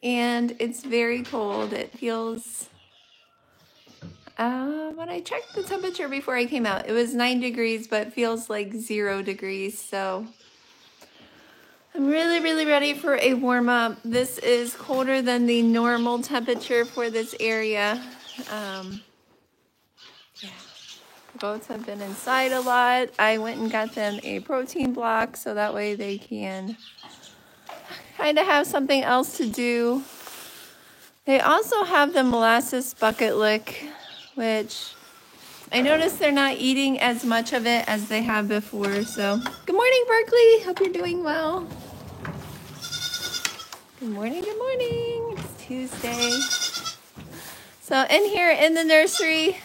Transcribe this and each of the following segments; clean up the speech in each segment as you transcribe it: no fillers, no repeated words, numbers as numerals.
and it's very cold. It feels, when I checked the temperature before I came out, it was 9 degrees, but it feels like 0 degrees. So I'm really, really ready for a warm up. This is colder than the normal temperature for this area. Yeah. Goats have been inside a lot. I went and got them a protein block so that way they can kind of have something else to do. They also have the molasses bucket lick, which I noticed they're not eating as much of it as they have before. So, good morning, Berkeley. Hope you're doing well. Good morning, good morning. It's Tuesday. So, in here in the nursery,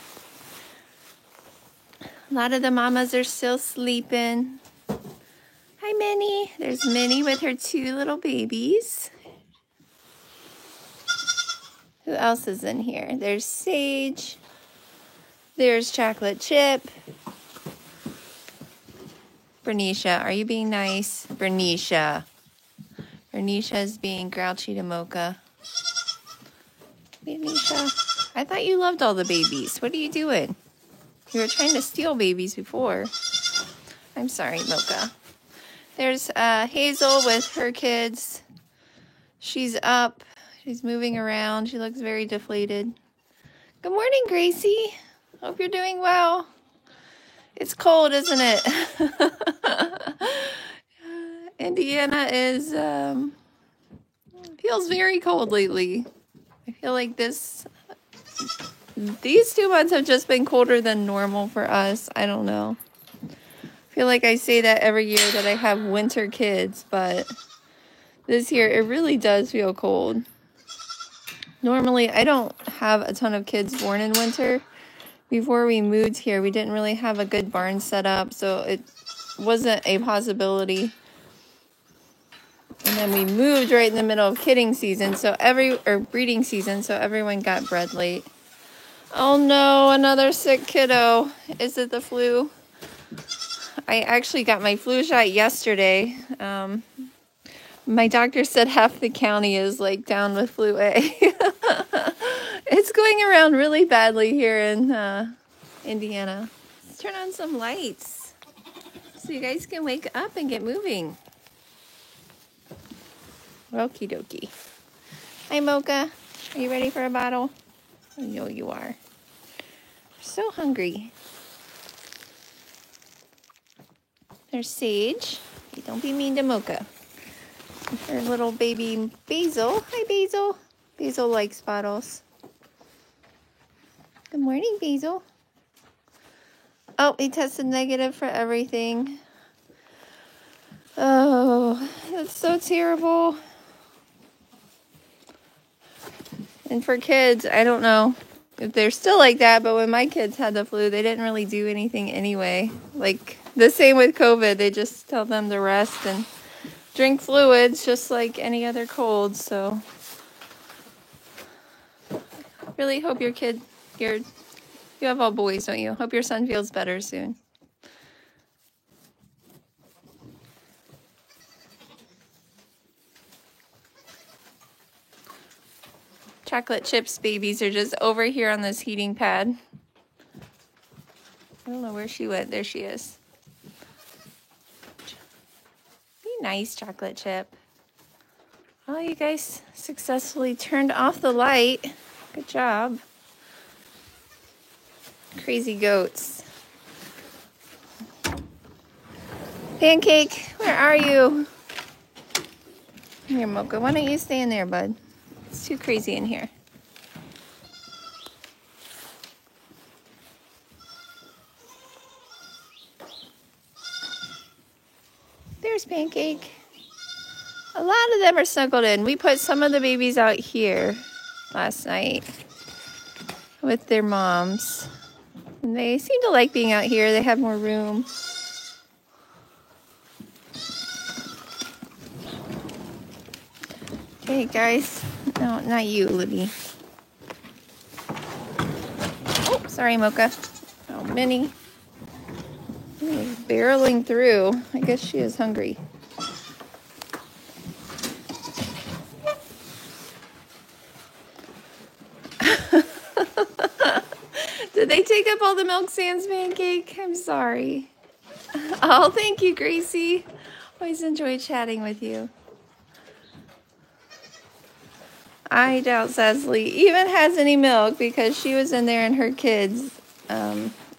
a lot of the mamas are still sleeping. Hi, Minnie. There's Minnie with her 2 little babies. Who else is in here? There's Sage. There's Chocolate Chip. Bernicia, are you being nice? Bernicia. Bernicia is being grouchy to Mocha. Bernicia, I thought you loved all the babies. What are you doing? You were trying to steal babies before. I'm sorry, Mocha. There's Hazel with her kids. She's up. She's moving around. She looks very deflated. Good morning, Gracie. Hope you're doing well. It's cold, isn't it? Indiana is, feels very cold lately. I feel like these 2 months have just been colder than normal for us. I don't know. I feel like I say that every year that I have winter kids, but this year it really does feel cold. Normally, I don't have a ton of kids born in winter. Before we moved here, we didn't really have a good barn set up, so it wasn't a possibility. And then we moved right in the middle of breeding season, so everyone got bred late. Oh no, another sick kiddo. Is it the flu? I actually got my flu shot yesterday. My doctor said half the county is like down with flu A. It's going around really badly here in Indiana. Let's turn on some lights so you guys can wake up and get moving. Okie dokie. Hi, Mocha. Are you ready for a bottle? I know you are. So hungry. There's Sage. Hey, don't be mean to Mocha. Her little baby Basil. Hi, Basil. Basil likes bottles. Good morning, Basil. Oh, he tested negative for everything. Oh, that's so terrible. And for kids, I don't know if they're still like that, but when my kids had the flu, they didn't really do anything anyway. Like the same with COVID, they just tell them to rest and drink fluids just like any other cold. So really hope you have all boys, don't you? Hope your son feels better soon. Chocolate Chips babies are just over here on this heating pad. I don't know where she went. There she is. Be nice, Chocolate Chip. Oh, you guys successfully turned off the light. Good job. Crazy goats. Pancake, where are you? Here, Mocha, why don't you stay in there, bud? It's too crazy in here. There's Pancake. A lot of them are snuggled in. We put some of the babies out here last night with their moms. And they seem to like being out here. They have more room. Okay, guys. No, not you, Libby. Oh, sorry, Mocha. Oh, Minnie. Minnie is barreling through. I guess she is hungry. Did they take up all the milk sands, Pancake? I'm sorry. Oh, thank you, Gracie. Always enjoy chatting with you. I doubt Cecily even has any milk because she was in there and her kids,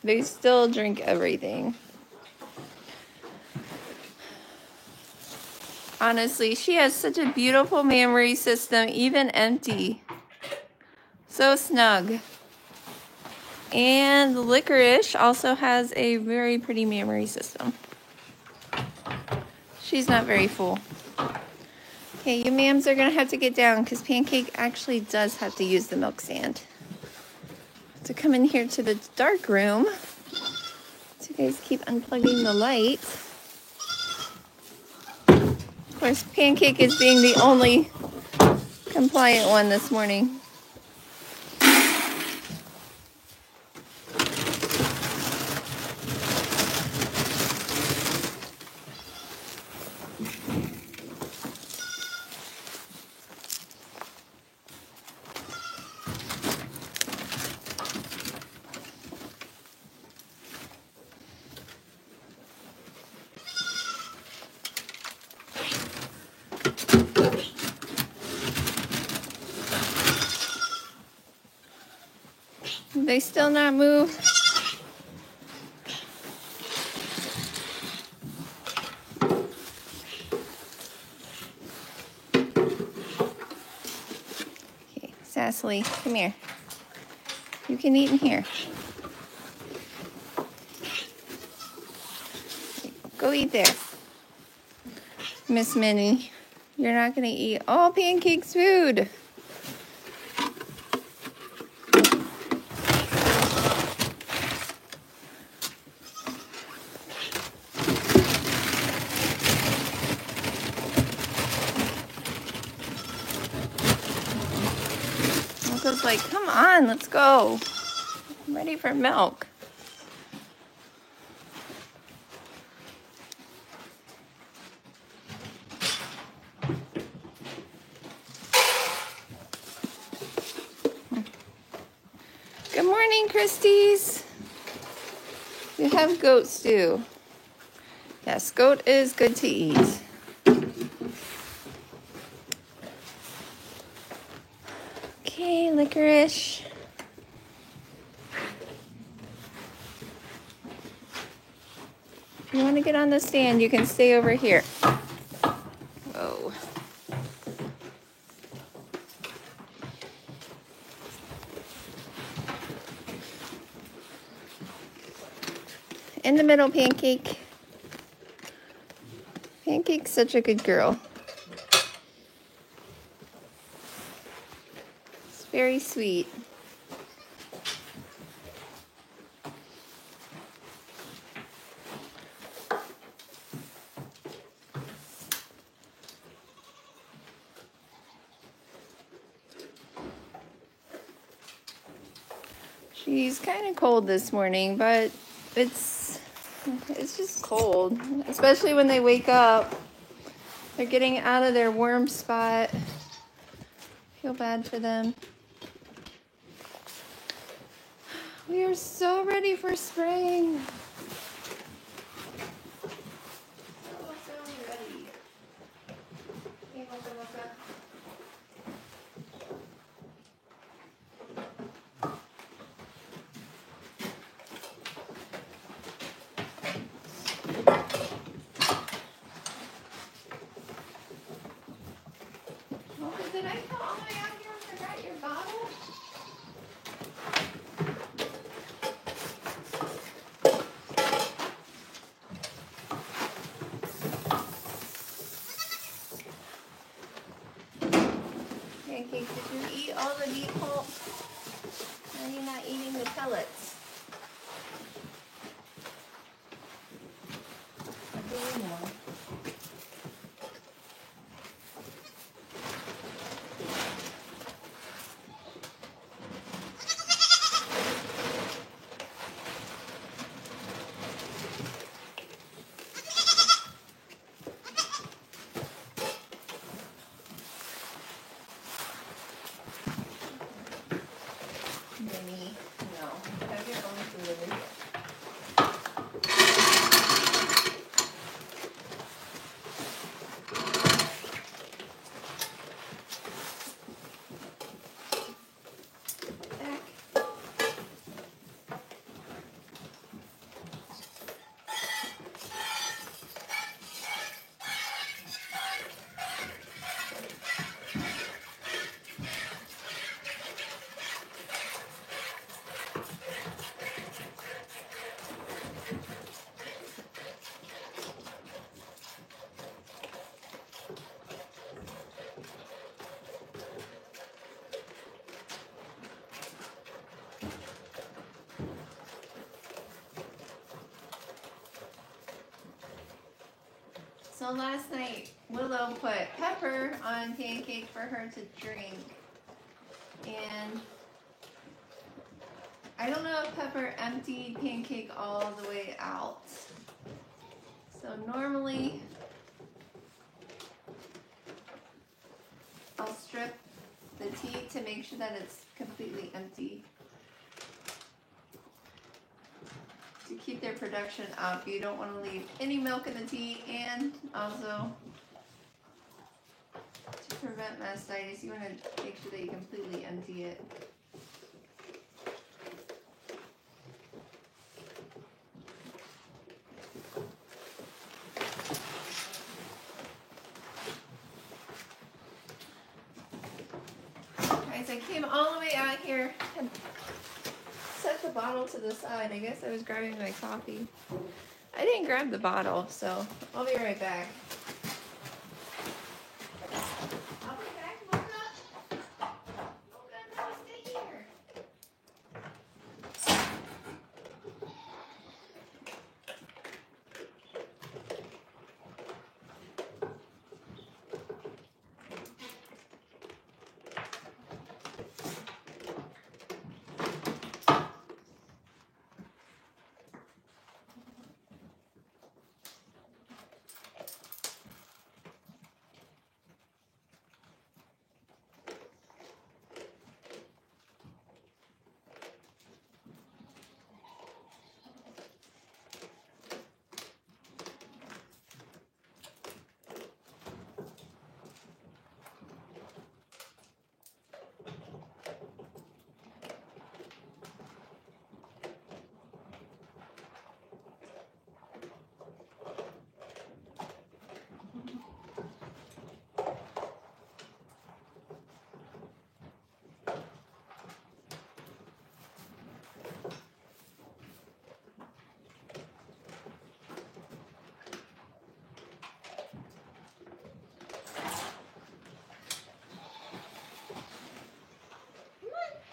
they still drink everything. Honestly, she has such a beautiful memory system, even empty. So snug. And Licorice also has a very pretty memory system. She's not very full. Okay, you ma'ams are gonna have to get down because Pancake actually does have to use the milk sand. To come in here to the dark room. So you guys keep unplugging the light. Of course, Pancake is being the only compliant one this morning. They still not move? Okay, Cecily, come here. You can eat in here. Go eat there. Miss Minnie, you're not gonna eat all Pancake's food. Uncle's like, come on, let's go. I'm ready for milk. Good morning, Christies. We have goat stew. Yes, goat is good to eat. Okay, Licorice. If you want to get on the stand, you can stay over here. Whoa. In the middle, Pancake. Pancake's such a good girl. It's very sweet. She's kind of cold this morning, but it's just cold, especially when they wake up. They're getting out of their warm spot. Feel bad for them. We are so ready for spring. So ready. Hey, Mocha Mocha. Did I come all the way out here and forgot your bottle? Pancake, did you eat all the meat pulp? Why are you not eating the pellets? I'll give you more. Minnie, no. Have your So last night, Willow put pepper on pancake for her to drink. And I don't know if pepper emptied pancake all the way out. So normally, I'll strip the tea to make sure that it's completely empty. To keep their production up, you don't want to leave any milk in the tea, and also to prevent mastitis, you want to make sure that you completely empty it. Guys, I came all the way out here and set the bottle to the side. I guess I was grabbing my coffee. I didn't grab the bottle, so I'll be right back. I'll be back, Mocha. Mocha, no, stay here.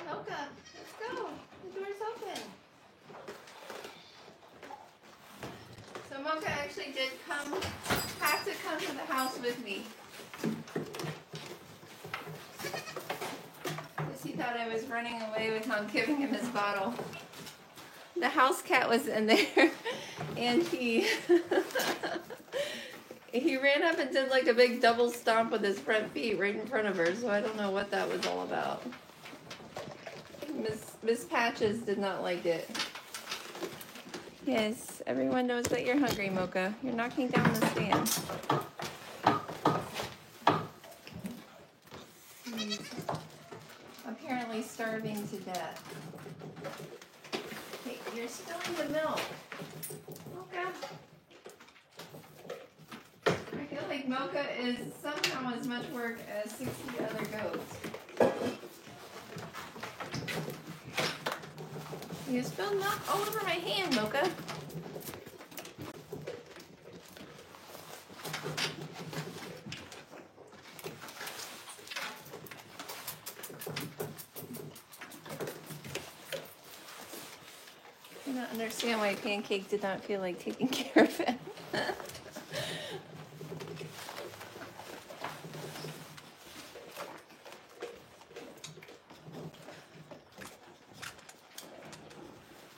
Mocha, let's go. The door's open. So Mocha actually did have to come to the house with me. Because he thought I was running away with not giving him his bottle. The house cat was in there, and he ran up and did like a big double stomp with his front feet right in front of her, so I don't know what that was all about. Miss Patches did not like it. Yes, everyone knows that you're hungry, Mocha. You're knocking down the stand. He's apparently starving to death. Hey, you're spilling the milk. Mocha. I feel like Mocha is somehow as much work as 60 other goats. You spilled milk all over my hand, Mocha. I don't understand why Pancake did not feel like taking care of it.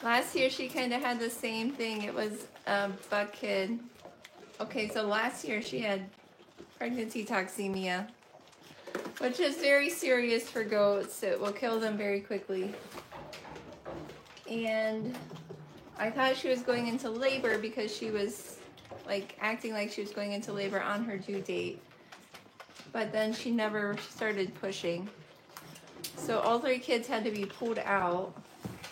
Last year she kind of had the same thing. It was Buck Kid. Okay, so last year she had pregnancy toxemia, which is very serious for goats. It will kill them very quickly. And I thought she was going into labor because she was like acting like she was going into labor on her due date. But then she never started pushing. So all 3 kids had to be pulled out.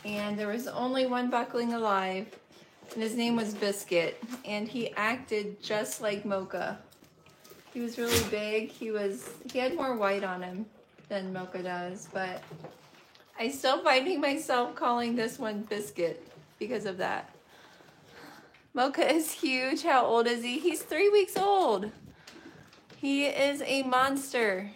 And there was only one buckling alive, and his name was Biscuit, and he acted just like Mocha. He was really big. He had more white on him than Mocha does, but I still finding myself calling this one Biscuit because of that. Mocha is huge. How old is he? He's 3 weeks old. He is a monster.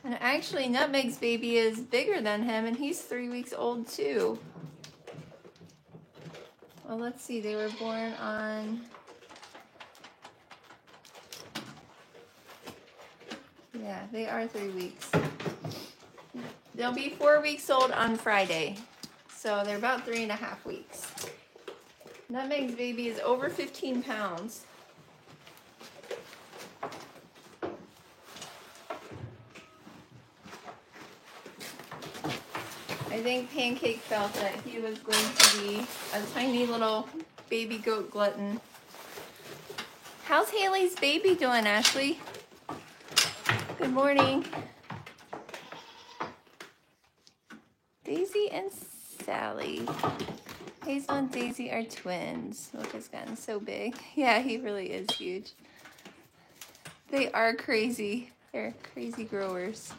And actually, Nutmeg's baby is bigger than him, and he's 3 weeks old too. Oh, let's see. They were born on... Yeah, they are 3 weeks. They'll be 4 weeks old on Friday. So they're about 3.5 weeks. Nutmeg's baby is over 15 pounds. I think Pancake felt that he was going to be a tiny little baby goat glutton. How's Haley's baby doing, Ashley? Good morning. Daisy and Sally. Hazel and Daisy are twins. Look, it's gotten so big. Yeah, he really is huge. They are crazy. They're crazy growers.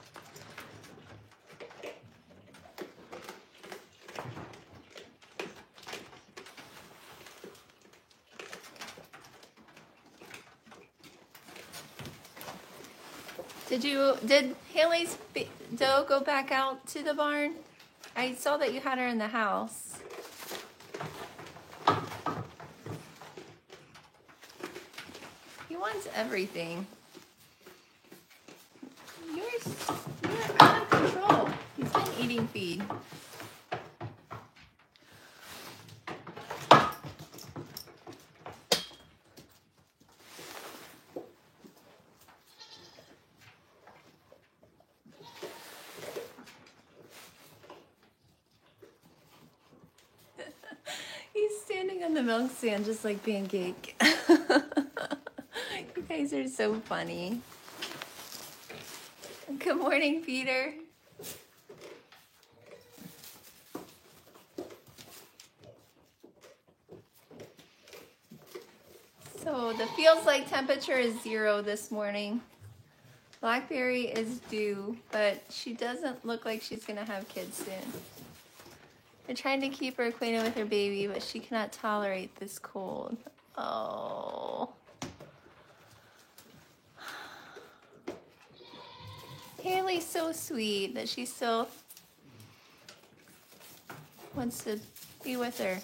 Did Haley's doe go back out to the barn? I saw that you had her in the house. He wants everything. You're out of control. He's been eating feed. He's standing on the milk stand just like Pancake. You guys are so funny. Good morning, Peter. So the feels like temperature is 0 this morning. Blackberry is due, but she doesn't look like she's gonna have kids soon. We're trying to keep her acquainted with her baby, but she cannot tolerate this cold. Oh. Haley's so sweet that she still wants to be with her.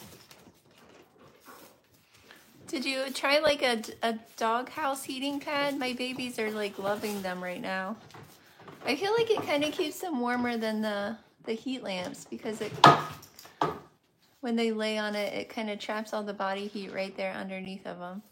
Did you try like a doghouse heating pad? My babies are like loving them right now. I feel like it kind of keeps them warmer than the heat lamps because when they lay on it, it kind of traps all the body heat right there underneath of them.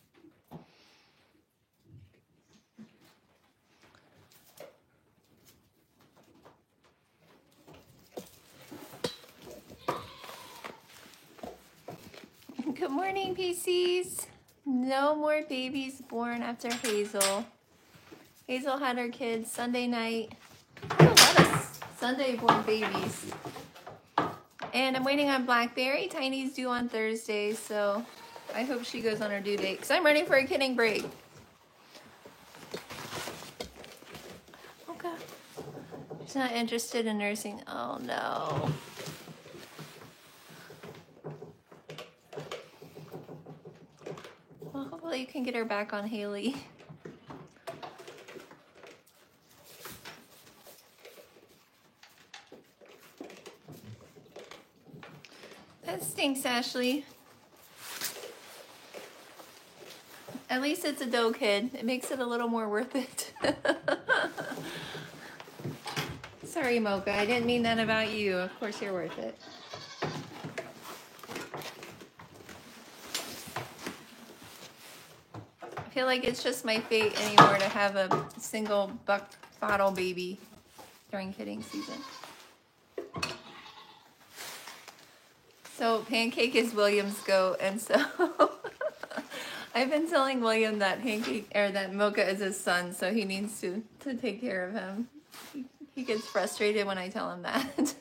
Good morning, PCs. No more babies born after Hazel. Hazel had her kids Sunday night. I have a lot of Sunday born babies. And I'm waiting on Blackberry. Tiny's due on Thursday, so I hope she goes on her due date because I'm ready for a kidding break. Okay. She's not interested in nursing. Oh no. Well, hopefully you can get her back on Haley. That stinks, Ashley. At least it's a doe kid. It makes it a little more worth it. Sorry, Mocha. I didn't mean that about you. Of course you're worth it. I feel like it's just my fate anymore to have a single buck bottle baby during kidding season. So Pancake is William's goat, and so I've been telling William that that Mocha is his son, so he needs to take care of him. He gets frustrated when I tell him that.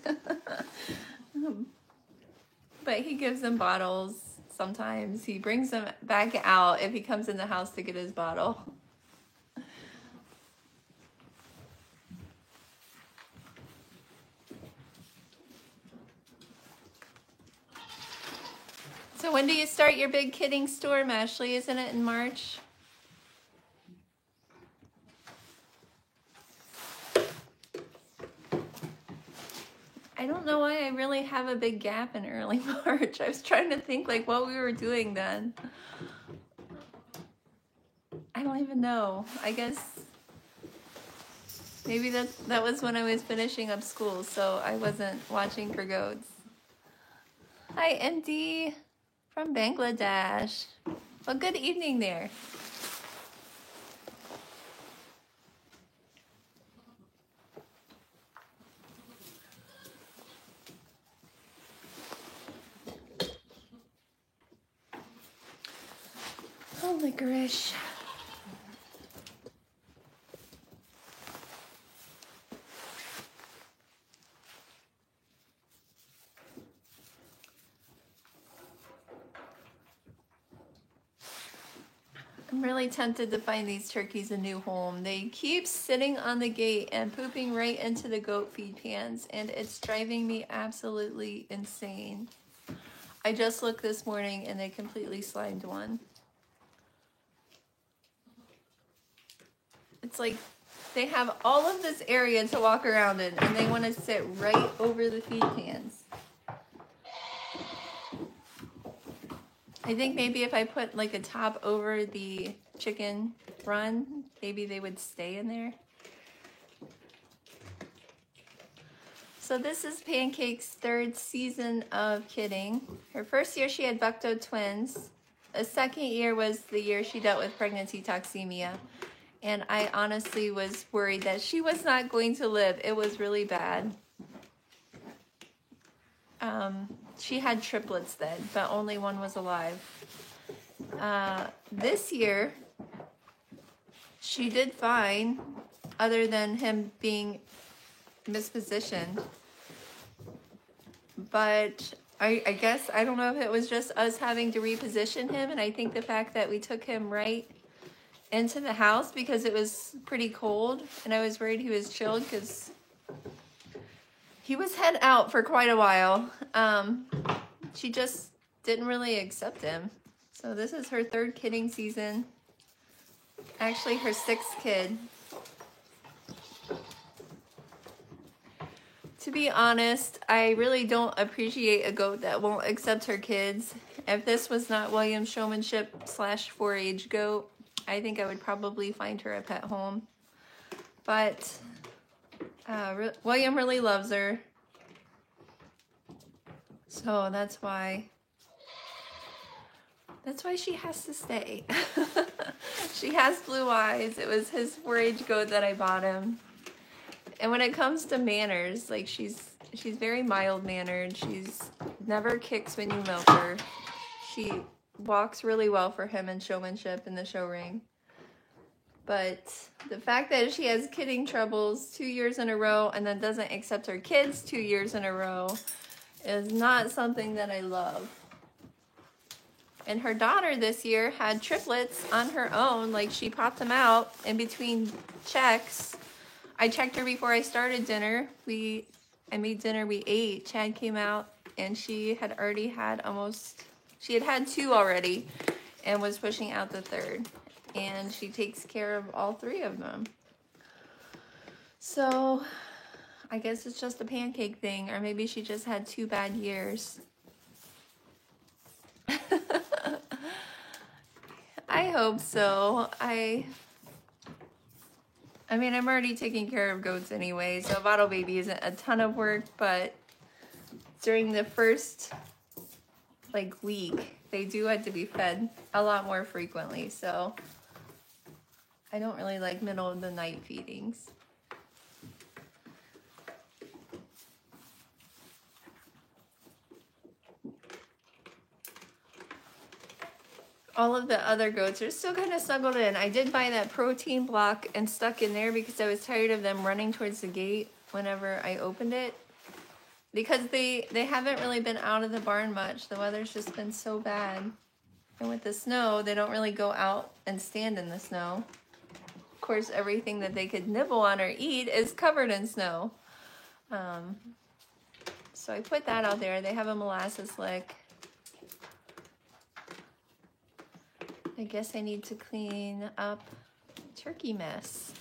But he gives him bottles sometimes. He brings them back out if he comes in the house to get his bottle. So when do you start your big kidding storm, Ashley? Isn't it in March? I don't know why I really have a big gap in early March. I was trying to think like what we were doing then. I don't even know. I guess maybe that was when I was finishing up school, so I wasn't watching for goats. Hi, MD from Bangladesh. Well, good evening there. Oh, licorice. I'm really tempted to find these turkeys a new home. They keep sitting on the gate and pooping right into the goat feed pans, and it's driving me absolutely insane. I just looked this morning and they completely slimed one. It's like they have all of this area to walk around in, and they want to sit right over the feed pans. I think maybe if I put like a top over the chicken run, maybe they would stay in there. So this is Pancake's third season of kidding. Her first year she had Bucto twins. The second year was the year she dealt with pregnancy toxemia. And I honestly was worried that she was not going to live. It was really bad. She had triplets then, but only one was alive. This year, she did fine, other than him being mispositioned. But I guess, I don't know if it was just us having to reposition him, and I think the fact that we took him right into the house because it was pretty cold, and I was worried he was chilled because he was head out for quite a while. She just didn't really accept him. So this is her third kidding season. Actually, her sixth kid. To be honest, I really don't appreciate a goat that won't accept her kids. If this was not William's showmanship / 4-H goat, I think I would probably find her a pet home. But William really loves her. So that's why she has to stay. She has blue eyes. It was his 4-H goat that I bought him. And when it comes to manners, like she's very mild-mannered. She's never kicks when you milk her. She walks really well for him in showmanship in the show ring. But the fact that she has kidding troubles 2 years in a row and then doesn't accept her kids 2 years in a row is not something that I love. And her daughter this year had triplets on her own. Like, she popped them out in between checks. I checked her before I started dinner. I made dinner, we ate. Chad came out and she had already had she had 2 already and was pushing out the third. And she takes care of all 3 of them. So I guess it's just a Pancake thing, or maybe she just had 2 bad years. I hope so. I mean, I'm already taking care of goats anyway, so bottle baby isn't a ton of work, but during the first week, they do have to be fed a lot more frequently, so I don't really like middle of the night feedings. All of the other goats are still kind of snuggled in. I did buy that protein block and stuck in there because I was tired of them running towards the gate whenever I opened it. Because they haven't really been out of the barn much. The weather's just been so bad. And with the snow, they don't really go out and stand in the snow. Of course, everything that they could nibble on or eat is covered in snow. So I put that out there. They have a molasses lick. I guess I need to clean up turkey mess.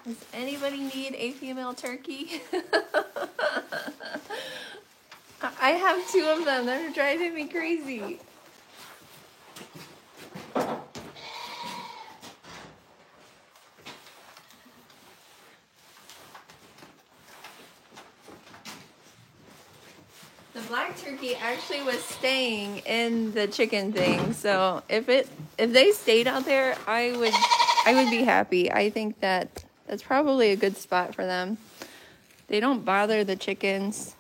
Does anybody need a female turkey? I have 2 of them. They're driving me crazy. The black turkey actually was staying in the chicken thing, so if they stayed out there, I would be happy. I think that's probably a good spot for them. They don't bother the chickens.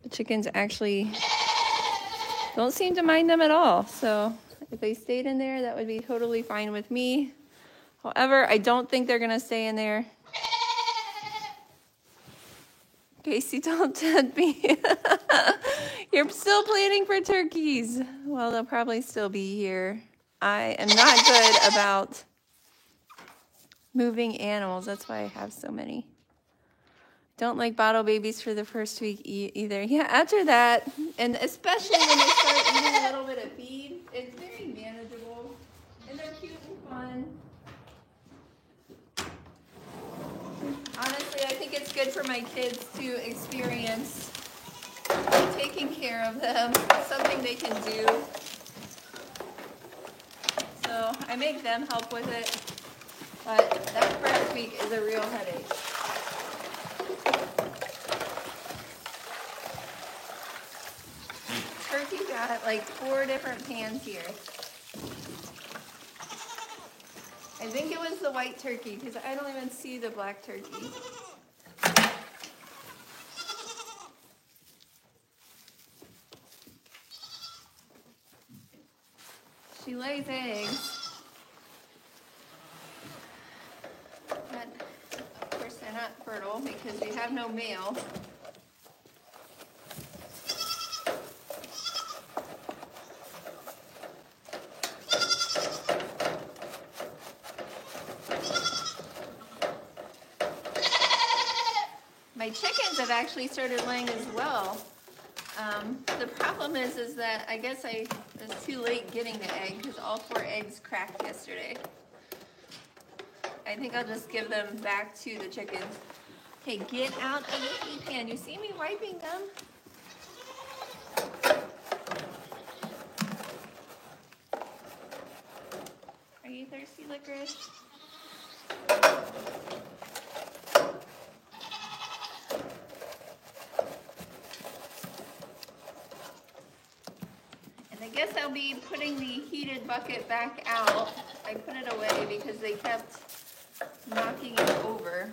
The chickens actually don't seem to mind them at all. So if they stayed in there, that would be totally fine with me. However, I don't think they're gonna stay in there. Casey, don't tempt me. You're still planning for turkeys. Well, they'll probably still be here. I am not good about moving animals. That's why I have so many. Don't like bottle babies for the first week either. Yeah, after that, and especially when they start eating a little bit of feed, it's very manageable. And they're cute and fun. Honestly, I think it's good for my kids to experience taking care of them. It's something they can do. So I make them help with it. But that first week is a real headache. Turkey got like 4 different pans here. I think it was the white turkey because I don't even see the black turkey. She lays eggs, but of course they're not fertile because we have no male. My chickens have actually started laying as well. The problem is that I guess I was too late getting the egg because all 4 eggs cracked yesterday. I think I'll just give them back to the chickens. Hey, get out of the feed pan. You see me wiping them? Are you thirsty, Licorice? I guess I'll be putting the heated bucket back out. I put it away because they kept knocking it over.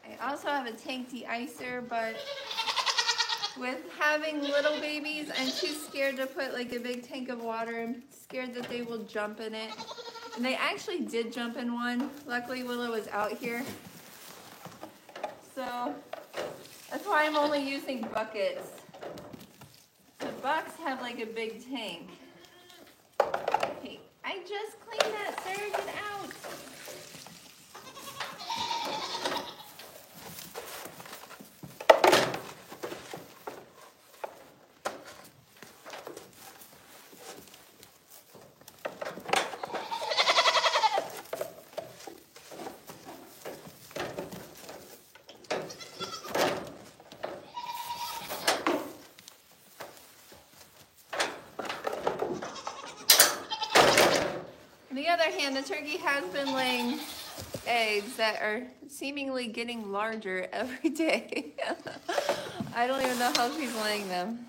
I also have a tank de-icer, but with having little babies, I'm too scared to put like a big tank of water. I'm scared that they will jump in it. And they actually did jump in one. Luckily, Willow was out here. So that's why I'm only using buckets. The bucks have like a big tank. Hey, I just cleaned that, Sarah, get out. On the other hand, the turkey has been laying eggs that are seemingly getting larger every day. I don't even know how she's laying them.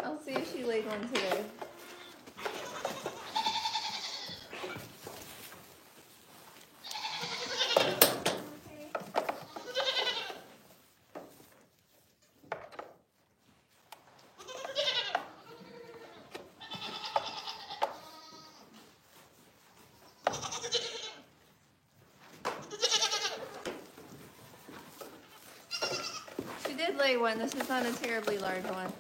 I'll see if she laid one today. Lay one. This is not a terribly large one.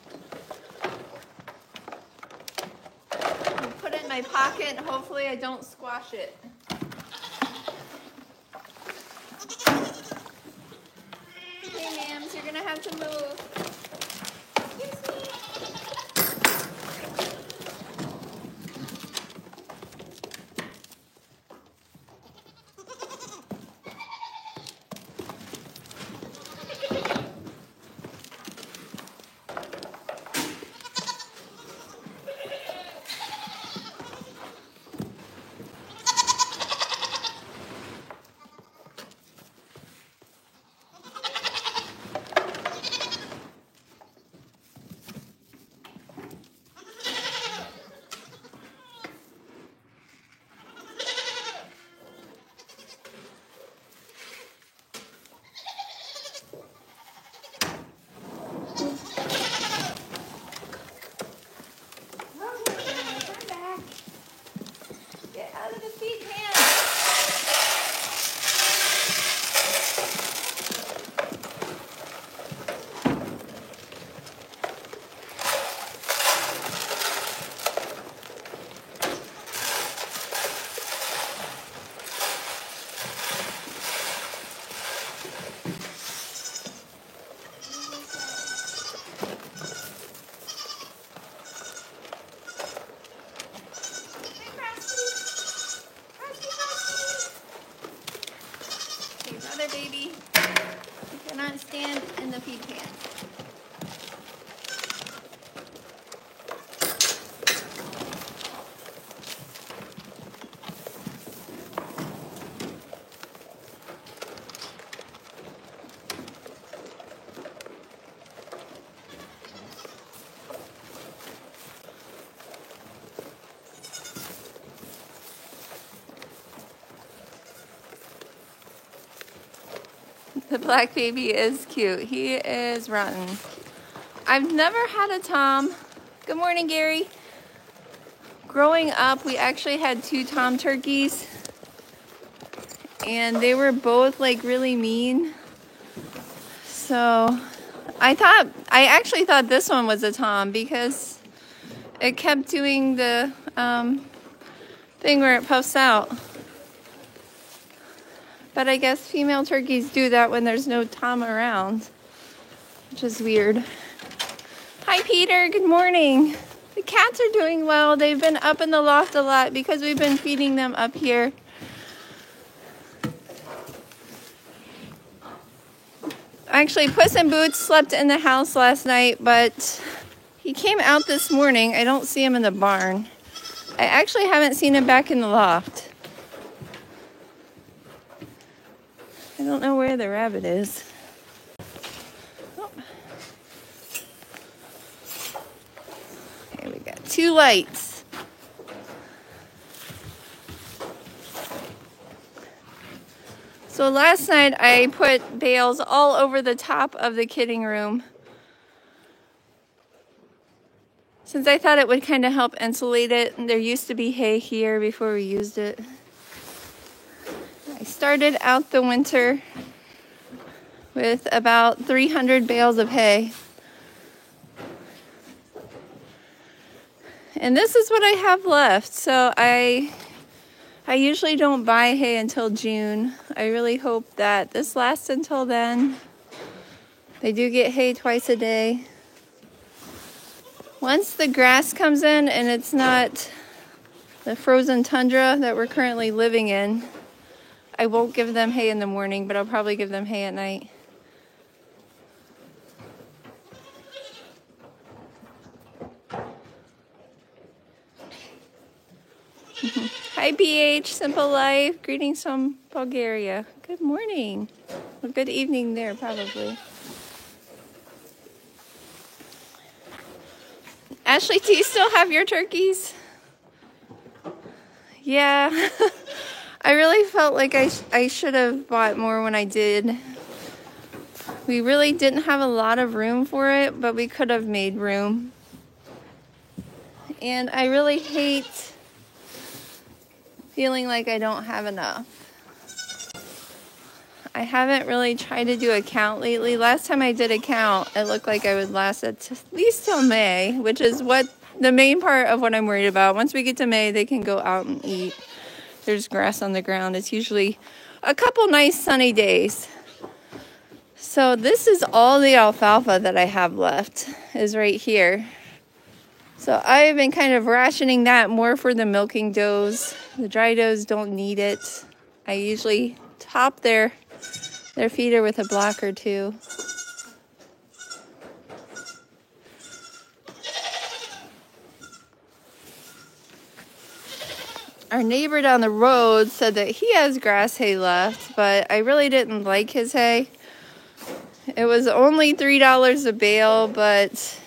I'll put it in my pocket and hopefully I don't squash it. Hey, ma'ams, you're gonna have to move. Excuse me. the feed pans. The black baby is cute. He is rotten. I've never had a Tom. Good morning, Gary. Growing up, we actually had 2 Tom turkeys. And they were both like really mean. So I actually thought this one was a Tom because it kept doing the thing where it puffs out. But I guess female turkeys do that when there's no Tom around, which is weird. Hi, Peter. Good morning. The cats are doing well. They've been up in the loft a lot because we've been feeding them up here. Actually, Puss in Boots slept in the house last night, but he came out this morning. I don't see him in the barn. I actually haven't seen him back in the loft. I don't know where the rabbit is. Oh. Okay, we got 2 lights. So last night I put bales all over the top of the kidding room, since I thought it would kind of help insulate it. There used to be hay here before we used it. I started out the winter with about 300 bales of hay. And this is what I have left. So I usually don't buy hay until June. I really hope that this lasts until then. They do get hay twice a day. Once the grass comes in and it's not the frozen tundra that we're currently living in, I won't give them hay in the morning, but I'll probably give them hay at night. Hi, BH, Simple Life. Greetings from Bulgaria. Good morning. Well, good evening there, probably. Ashley, do you still have your turkeys? Yeah. I really felt like I should have bought more when I did. We really didn't have a lot of room for it, but we could have made room. And I really hate feeling like I don't have enough. I haven't really tried to do a count lately. Last time I did a count, it looked like I would last at least till May, which is what the main part of what I'm worried about. Once we get to May, they can go out and eat. There's grass on the ground. It's usually a couple nice sunny days. So this is all the alfalfa that I have left, is right here. So I've been kind of rationing that more for the milking does. The dry does don't need it. I usually top their feeder with a block or 2. Our neighbor down the road said that he has grass hay left, but I really didn't like his hay. It was only $3 a bale, but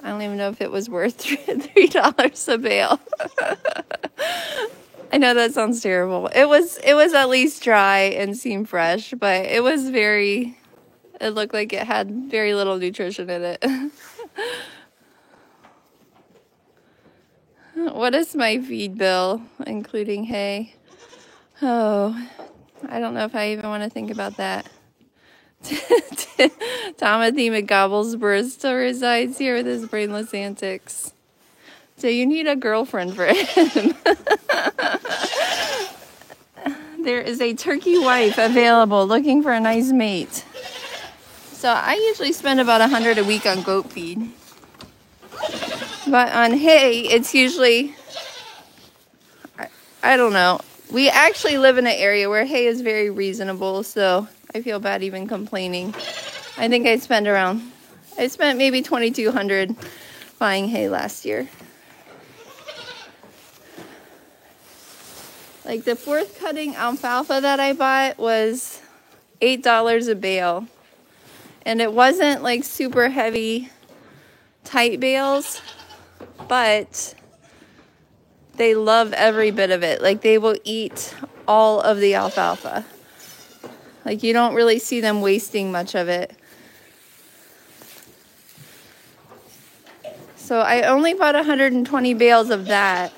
I don't even know if it was worth $3 a bale. I know that sounds terrible. It was at least dry and seemed fresh, but it looked like it had very little nutrition in it. What is my feed bill, including hay? Oh, I don't know if I even want to think about that. Timothy McGobblesborough still resides here with his brainless antics. So you need a girlfriend for him. There is a turkey wife available looking for a nice mate. So I usually spend about $100 a week on goat feed. But on hay, it's usually, I don't know. We actually live in an area where hay is very reasonable, so I feel bad even complaining. I think I spent maybe $2,200 buying hay last year. Like the fourth cutting alfalfa that I bought was $8 a bale. And it wasn't like super heavy, tight bales, but they love every bit of it. Like they will eat all of the alfalfa. Like you don't really see them wasting much of it. So I only bought 120 bales of that.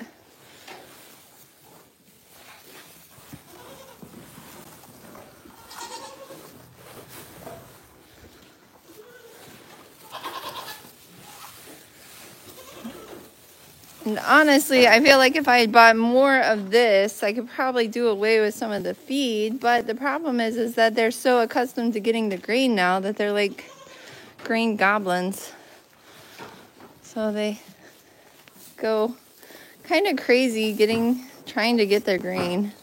And honestly, I feel like if I had bought more of this, I could probably do away with some of the feed. But the problem is that they're so accustomed to getting the grain now that they're like grain goblins. So they go kind of crazy trying to get their grain.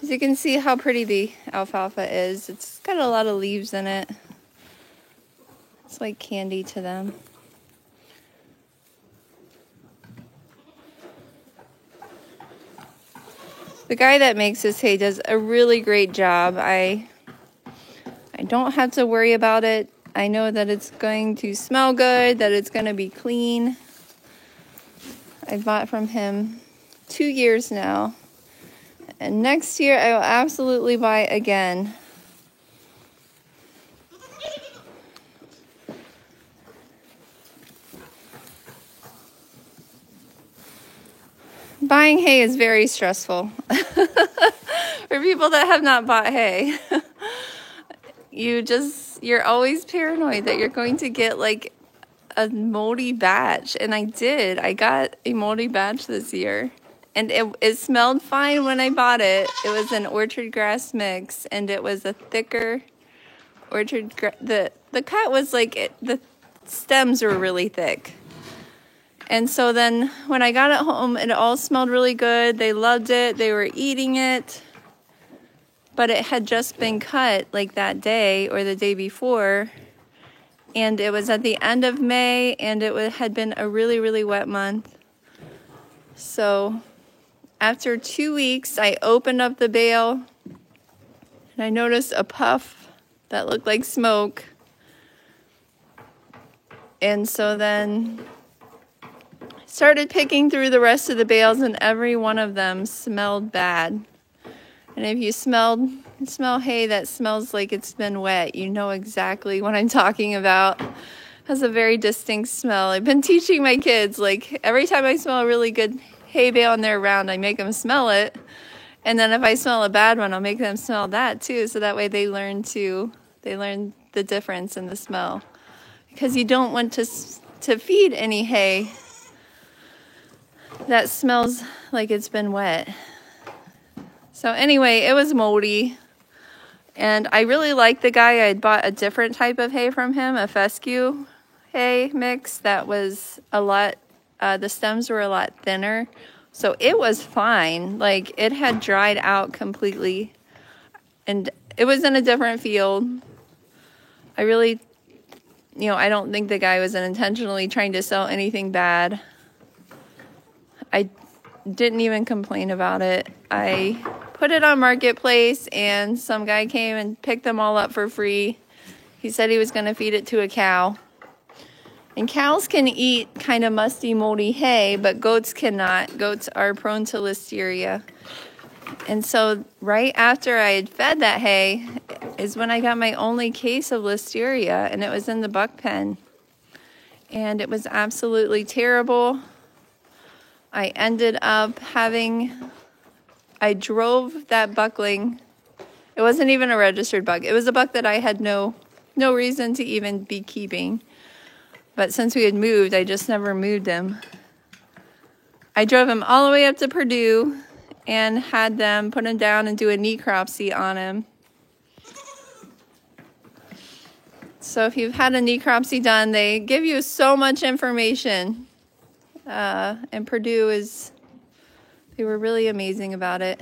As you can see how pretty the alfalfa is. It's got a lot of leaves in it. It's like candy to them. The guy that makes this hay does a really great job. I don't have to worry about it. I know that it's going to smell good, that it's going to be clean. I bought from him 2 years now. And next year I will absolutely buy again. Buying hay is very stressful. For people that have not bought hay. You're always paranoid that you're going to get like a moldy batch. And I did. I got a moldy batch this year. And it smelled fine when I bought it. It was an orchard grass mix. And it was a thicker orchard grass. The cut was like, the stems were really thick. And so then when I got it home, it all smelled really good. They loved it. They were eating it. But it had just been cut like that day or the day before. And it was at the end of May, and it had been a really, really wet month. So after 2 weeks, I opened up the bale, and I noticed a puff that looked like smoke. And so then started picking through the rest of the bales, and every one of them smelled bad. And if you smell hay that smells like it's been wet, you know exactly what I'm talking about. It has a very distinct smell. I've been teaching my kids, like every time I smell a really good hay bale and they're around, I make them smell it. And then if I smell a bad one, I'll make them smell that too. So that way they learn the difference in the smell. Because you don't want to feed any hay that smells like it's been wet. So anyway, it was moldy. And I really liked the guy. I had bought a different type of hay from him, a fescue hay mix that was a lot, the stems were a lot thinner. So it was fine. Like it had dried out completely. And it was in a different field. I really, I don't think the guy was intentionally trying to sell anything bad. I didn't even complain about it. I put it on Marketplace, and some guy came and picked them all up for free. He said he was going to feed it to a cow. And cows can eat kind of musty, moldy hay, but goats cannot. Goats are prone to listeria. And so right after I had fed that hay is when I got my only case of listeria, and it was in the buck pen. And it was absolutely terrible. I ended up I drove that buckling. It wasn't even a registered buck. It was a buck that I had no reason to even be keeping. But since we had moved, I just never moved him. I drove him all the way up to Purdue and had them put him down and do a necropsy on him. So if you've had a necropsy done, they give you so much information. And Purdue they were really amazing about it.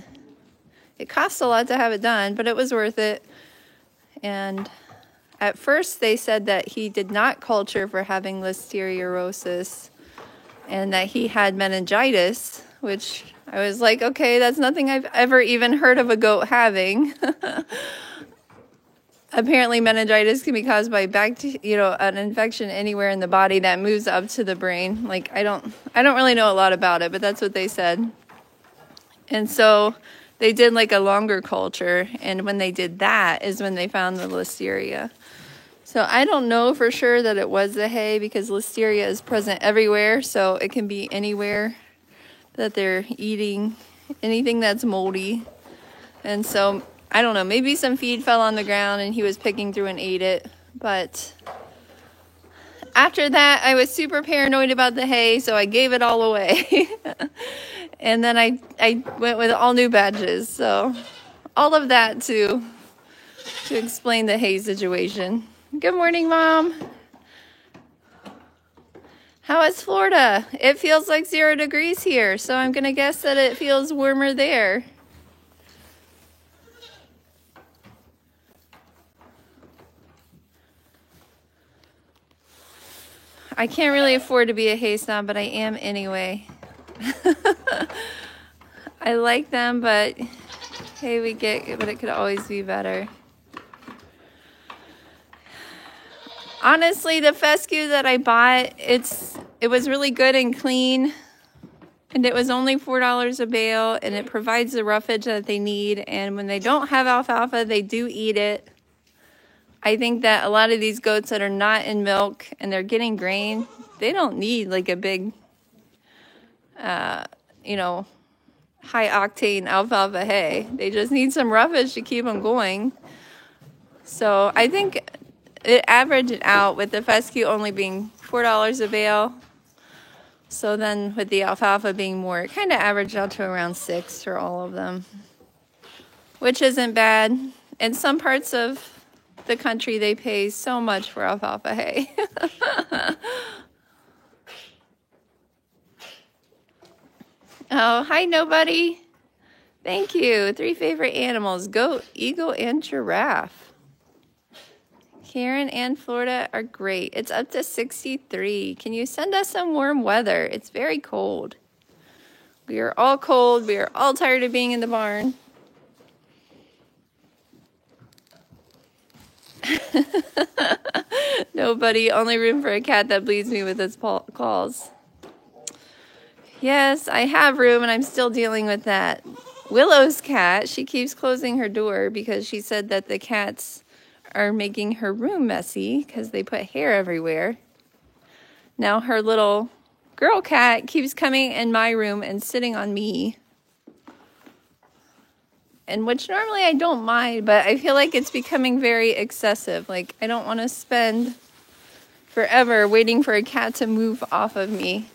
It cost a lot to have it done, but it was worth it. And at first they said that he did not culture for having listeriosis and that he had meningitis, which I was like, okay, that's nothing I've ever even heard of a goat having. Apparently meningitis can be caused by an infection anywhere in the body that moves up to the brain. Like, I don't really know a lot about it, but that's what they said. And so they did like a longer culture, and when they did that is when they found the listeria. So I don't know for sure that it was the hay, because listeria is present everywhere, so it can be anywhere that they're eating, anything that's moldy. And so I don't know, maybe some feed fell on the ground and he was picking through and ate it. But after that, I was super paranoid about the hay, so I gave it all away. And then I went with all new badges. So all of that to explain the hay situation. Good morning, Mom. How is Florida? It feels like 0 degrees here, so I'm going to guess that it feels warmer there. I can't really afford to be a hay snob, but I am anyway. I like them, but hey, but it could always be better. Honestly, the fescue that I bought, it was really good and clean, and it was only $4 a bale, and it provides the roughage that they need. And when they don't have alfalfa, they do eat it. I think that a lot of these goats that are not in milk and they're getting grain, they don't need like a big, high octane alfalfa hay. They just need some roughage to keep them going. So I think it averaged out with the fescue only being $4 a bale. So then with the alfalfa being more, it kind of averaged out to around $6 for all of them, which isn't bad. In some parts of the country, they pay so much for alfalfa hay. Oh, hi, nobody. Thank you. 3 favorite animals: goat, eagle, and giraffe. Karen and Florida are great. It's up to 63. Can you send us some warm weather? It's very cold. We are all cold. We are all tired of being in the barn. Nobody, only room for a cat that bleeds me with its claws. Yes, I have room, and I'm still dealing with that. Willow's cat, she keeps closing her door because she said that the cats are making her room messy because they put hair everywhere. Now her little girl cat keeps coming in my room and sitting on me. And which normally I don't mind, but I feel like it's becoming very excessive. Like, I don't want to spend forever waiting for a cat to move off of me.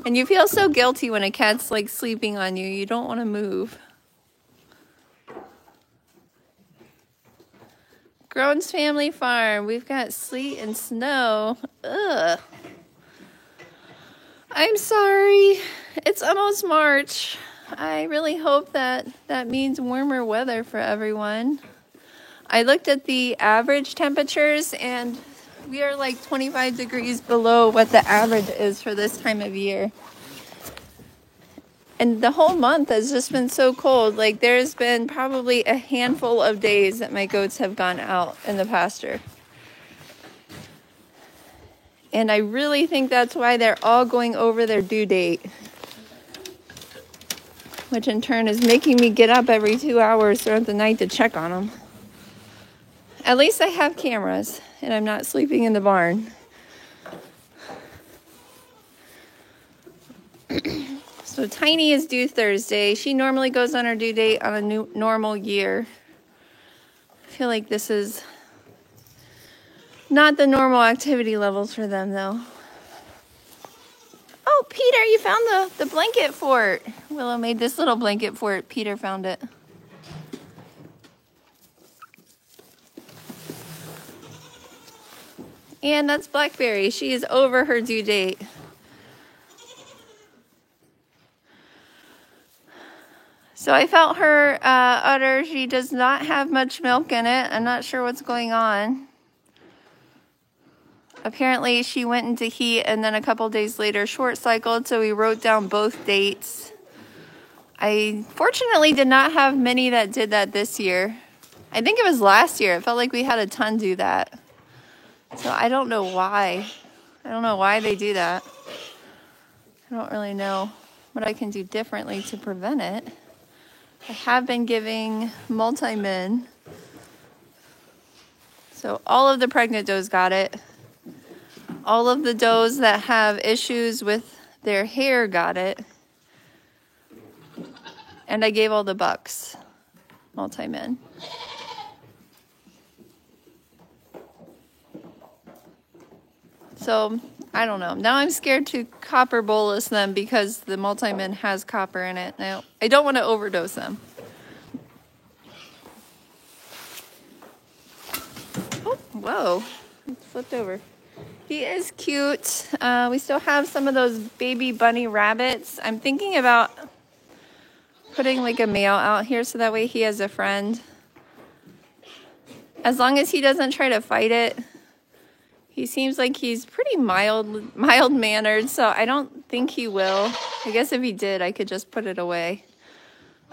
And you feel so guilty when a cat's like sleeping on you. You don't want to move. Grown's Family Farm. We've got sleet and snow. Ugh. I'm sorry. It's almost March. I really hope that means warmer weather for everyone. I looked at the average temperatures, and we are like 25 degrees below what the average is for this time of year. And the whole month has just been so cold. Like, there's been probably a handful of days that my goats have gone out in the pasture. And I really think that's why they're all going over their due date, which in turn is making me get up every 2 hours throughout the night to check on them. At least I have cameras, and I'm not sleeping in the barn. So Tiny is due Thursday. She normally goes on her due date on a normal year. I feel like this is not the normal activity levels for them, though. Oh, Peter, you found the blanket fort. Willow made this little blanket fort. Peter found it. And that's Blackberry. She is over her due date. So I felt her udder. She does not have much milk in it. I'm not sure what's going on. Apparently she went into heat and then a couple days later short cycled, so we wrote down both dates. I fortunately did not have many that did that this year. I think it was last year. It felt like we had a ton do that. So I don't know why. I don't know why they do that. I don't really know what I can do differently to prevent it. I have been giving multi-min. So all of the pregnant does got it. All of the does that have issues with their hair got it. And I gave all the bucks multi-min. So I don't know. Now I'm scared to copper bolus them because the multi-min has copper in it. Now I don't want to overdose them. Oh, whoa. It flipped over. He is cute. We still have some of those baby bunny rabbits. I'm thinking about putting like a male out here so that way he has a friend. As long as he doesn't try to fight it. He seems like he's pretty mild-mannered, so I don't think he will. I guess if he did, I could just put it away.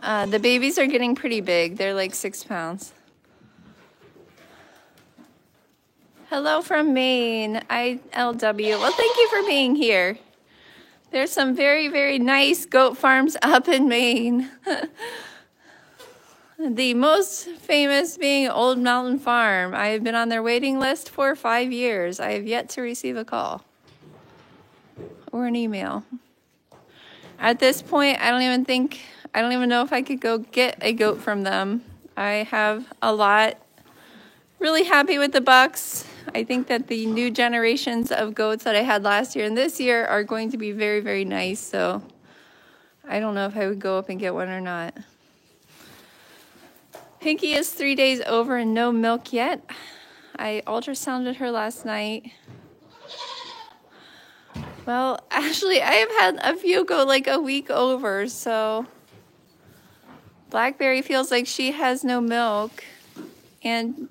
The babies are getting pretty big. They're like 6 pounds. Hello from Maine, ILW. Well, thank you for being here. There's some very, very nice goat farms up in Maine. The most famous being Old Mountain Farm. I have been on their waiting list for 5 years. I have yet to receive a call or an email. At this point, I don't even know if I could go get a goat from them. I have a lot. Really happy with the bucks. I think that the new generations of goats that I had last year and this year are going to be very, very nice. So I don't know if I would go up and get one or not. Pinky is 3 days over and no milk yet. I ultrasounded her last night. Well, actually, I have had a few go like a week over, so Blackberry feels like she has no milk, and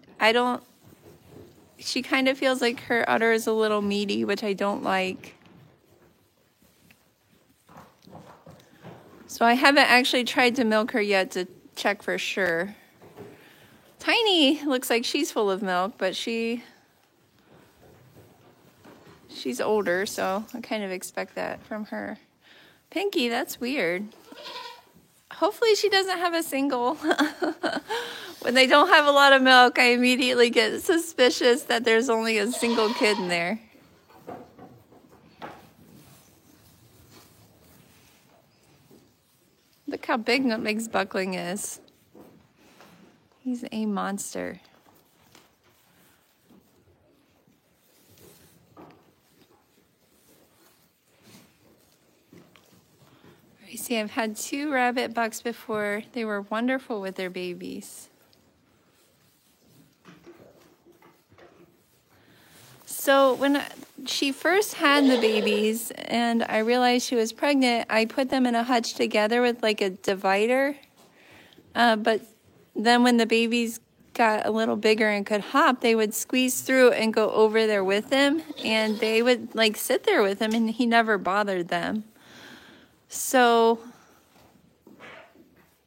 she kind of feels like her udder is a little meaty, which I don't like. So I haven't actually tried to milk her yet to check for sure. Tiny looks like she's full of milk, but she's older, so I kind of expect that from her. Pinky, that's weird. Hopefully she doesn't have a single. When they don't have a lot of milk, I immediately get suspicious that there's only a single kid in there. Look how big Nutmeg's buckling is. He's a monster. You see, I've had 2 rabbit bucks before. They were wonderful with their babies. So when she first had the babies and I realized she was pregnant, I put them in a hutch together with like a divider. But then when the babies got a little bigger and could hop, they would squeeze through and go over there with him. And they would like sit there with him and he never bothered them. So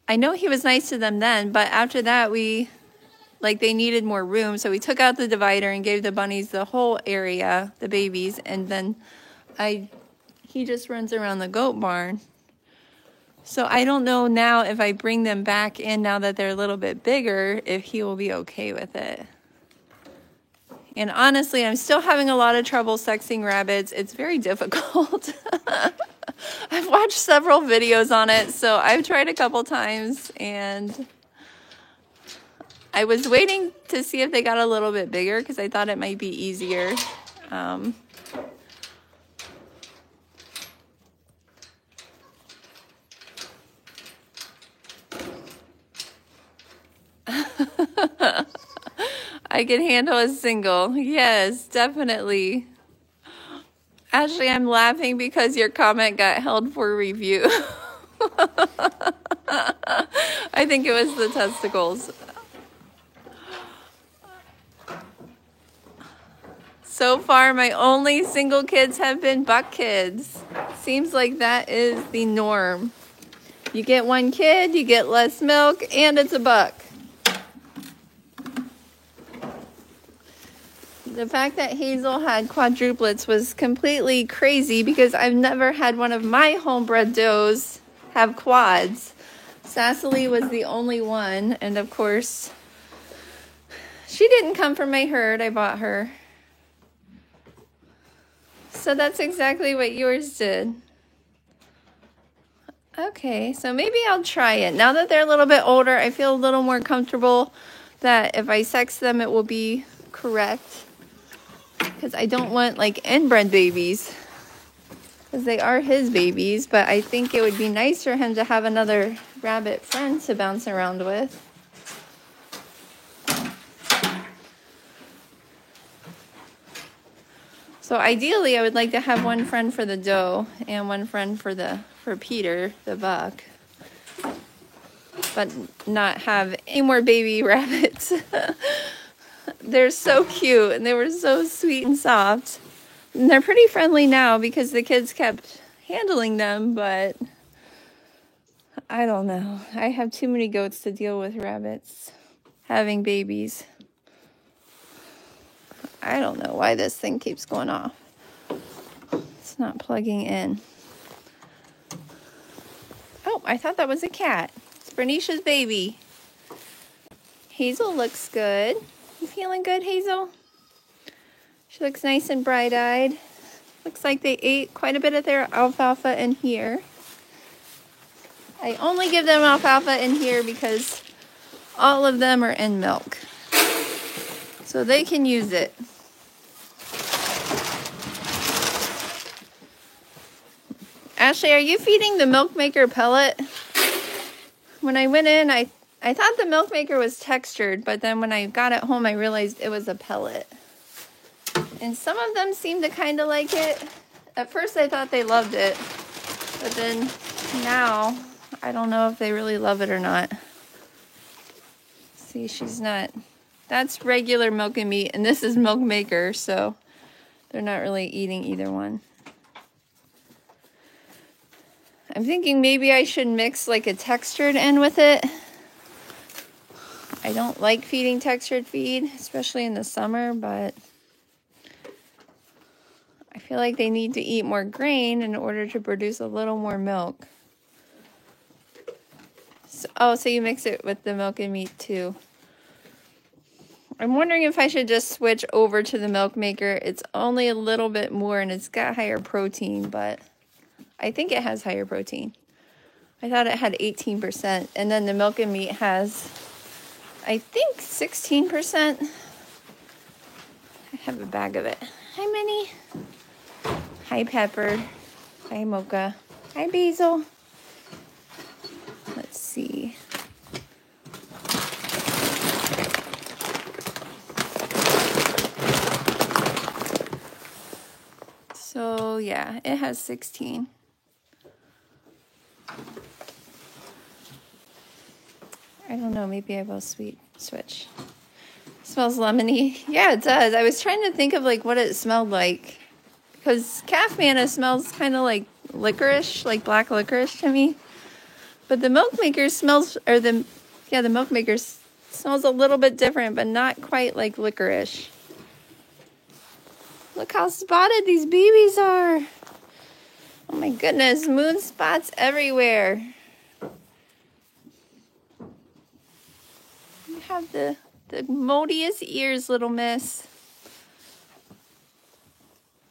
I know he was nice to them then, but after that they needed more room, so we took out the divider and gave the bunnies the whole area, the babies, and then he just runs around the goat barn. So I don't know now if I bring them back in now that they're a little bit bigger, if he will be okay with it. And honestly, I'm still having a lot of trouble sexing rabbits. It's very difficult. I've watched several videos on it, so I've tried a couple times, and I was waiting to see if they got a little bit bigger because I thought it might be easier. I can handle a single. Yes, definitely. Ashley, I'm laughing because your comment got held for review. I think it was the testicles. So far, my only single kids have been buck kids. Seems like that is the norm. You get one kid, you get less milk, and it's a buck. The fact that Hazel had quadruplets was completely crazy because I've never had one of my homebred does have quads. Cecily was the only one, and of course, she didn't come from my herd. I bought her. So that's exactly what yours did. Okay, so maybe I'll try it. Now that they're a little bit older, I feel a little more comfortable that if I sex them, it will be correct. Because I don't want like inbred babies. Because they are his babies, but I think it would be nice for him to have another rabbit friend to bounce around with. So ideally, I would like to have one friend for the doe and one friend for Peter, the buck, but not have any more baby rabbits. They're so cute and they were so sweet and soft. And they're pretty friendly now because the kids kept handling them, but I don't know. I have too many goats to deal with rabbits having babies. I don't know why this thing keeps going off. It's not plugging in. Oh, I thought that was a cat. It's Bernice's baby. Hazel looks good. You feeling good, Hazel? She looks nice and bright-eyed. Looks like they ate quite a bit of their alfalfa in here. I only give them alfalfa in here because all of them are in milk. So they can use it. Ashley, are you feeding the milk maker pellet? When I went in, I thought the milk maker was textured, but then when I got it home, I realized it was a pellet. And some of them seem to kind of like it. At first, I thought they loved it, but then now, I don't know if they really love it or not. See, she's not. That's regular milk and meat, and this is milk maker, so they're not really eating either one. I'm thinking maybe I should mix like a textured in with it. I don't like feeding textured feed, especially in the summer, but I feel like they need to eat more grain in order to produce a little more milk. So you mix it with the milk and meat too. I'm wondering if I should just switch over to the milk maker. It's only a little bit more and it's got higher protein, but I think it has higher protein. I thought it had 18%, and then the milk and meat has, I think, 16%. I have a bag of it. Hi, Minnie. Hi, Pepper. Hi, Mocha. Hi, Basil. Let's see. So, yeah, it has 16. I don't know, maybe I will switch. It smells lemony. Yeah, it does. I was trying to think of like what it smelled like. Because calf manna smells kind of like licorice, like black licorice to me. But the milk maker smells, the milk maker smells a little bit different, but not quite like licorice. Look how spotted these babies are. Oh my goodness, moon spots everywhere. You have the moldiest ears, little miss.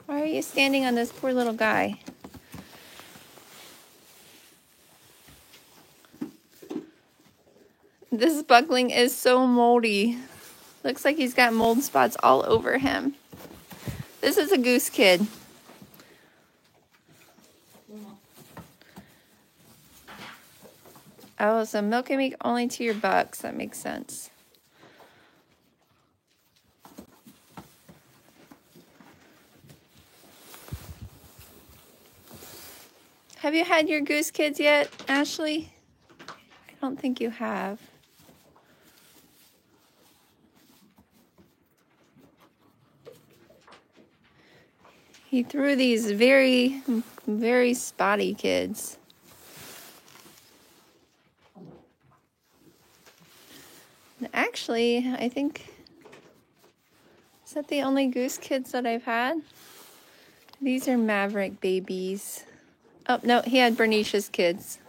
Why are you standing on this poor little guy? This buckling is so moldy. Looks like he's got mold spots all over him. This is a goose kid. Oh, so milk and meat only to your bucks. That makes sense. Have you had your goose kids yet, Ashley? don't think you have. He threw these very, very spotty kids. Actually, I think, is that the only goose kids that I've had? These are Maverick babies. Oh, no, he had Bernicia's kids.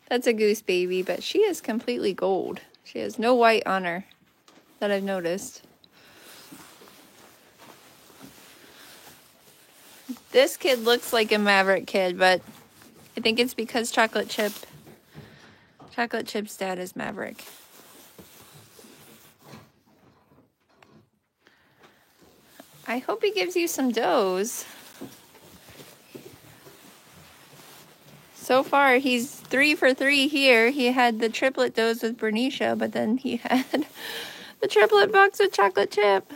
That's a goose baby, but she is completely gold. She has no white on her that I've noticed. This kid looks like a Maverick kid, but I think it's because Chocolate Chip's dad is Maverick. I hope he gives you some does. So far, he's 3 for 3 here. He had the triplet does with Bernicia, but then he had the triplet bucks with Chocolate Chip.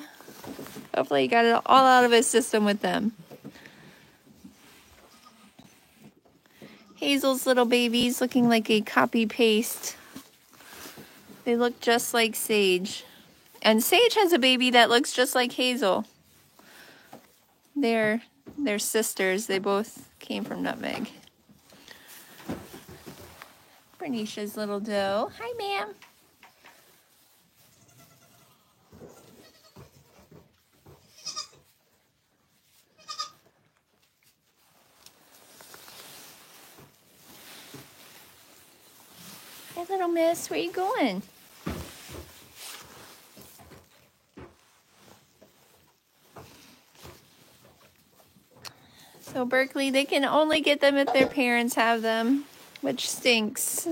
Hopefully he got it all out of his system with them. Hazel's little babies looking like a copy-paste. They look just like Sage. And Sage has a baby that looks just like Hazel. They're sisters. They both came from Nutmeg. Bernicia's little doe. Hi, ma'am. Hey, little miss, where you going? So Berkeley, they can only get them if their parents have them, which stinks.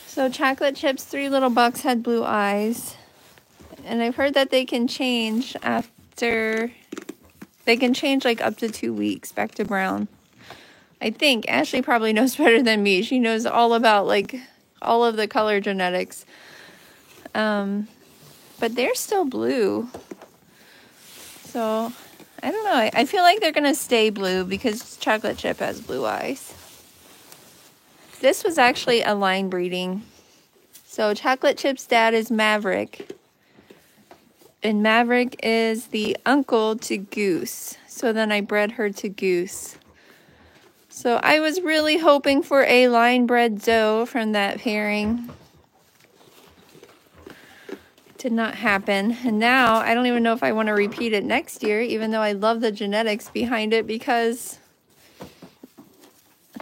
So Chocolate Chip's 3 little bucks had blue eyes. And I've heard that they can change after... They can change like up to 2 weeks back to brown. I think Ashley probably knows better than me. She knows all about like all of the color genetics. But they're still blue. So I don't know. I feel like they're going to stay blue because Chocolate Chip has blue eyes. This was actually a line breeding. So Chocolate Chip's dad is Maverick. And Maverick is the uncle to Goose. So then I bred her to Goose. So I was really hoping for a line bred doe from that pairing. Did not happen. And now I don't even know if I want to repeat it next year, even though I love the genetics behind it, because